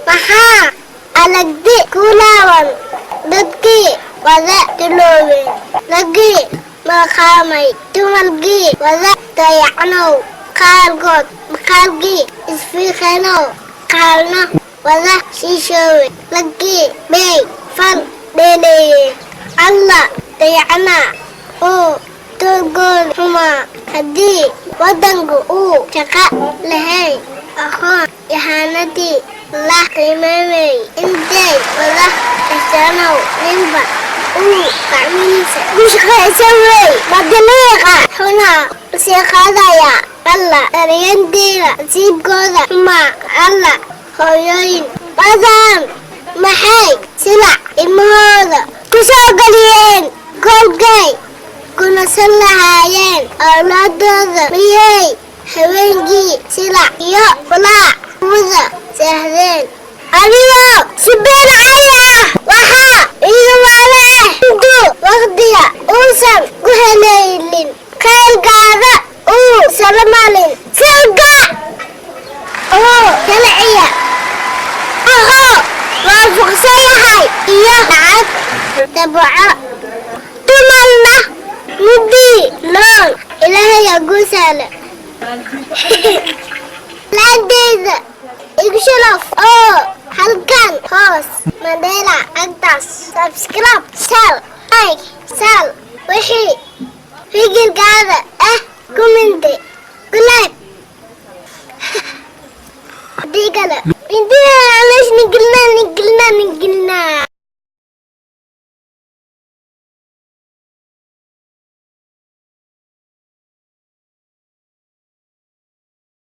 maxaa alagdi ku laaban dadkii wada duloobeen raggii maqaamay dumarkii wada dayacnow qaarkood maqaalkii isfiiqanow qaalna wada shiishoowe raggii bay fal dheeleeyeen alla dayacnaa oo doorgood xumaa haddii waddanku uu shaqo lahayn aqoon yahanadii la qiimeeyay intay wada dhashanow ninba uu gacmihiisa ku shaqaysan wey badaliiqa xunaa sii qaadaya alla daryanteeda nasiibkooda xumaa alla hooyooyin badan maxay silac ilmahooda ku soo geliyeen goolkay kunasan lahaayeen awlaadooda miyay haweenkii silac iyo balaac wada seexdeen adigoo si been cali ah waxaa iimaale ah intuu waqtiga uusan ku heleelin kaylkaada uu salamalin silka oo shalciya ahoo waafaqsan yahay iyo lacag dabaco dumarna mudii loon ilaahaya guusaale laanteyda igu shalaf oo halkan hoos mandela agtaas subscribe sal like sal wixii fikirkaada ah kumente gulaad hadii kale intii meesha nigilnaa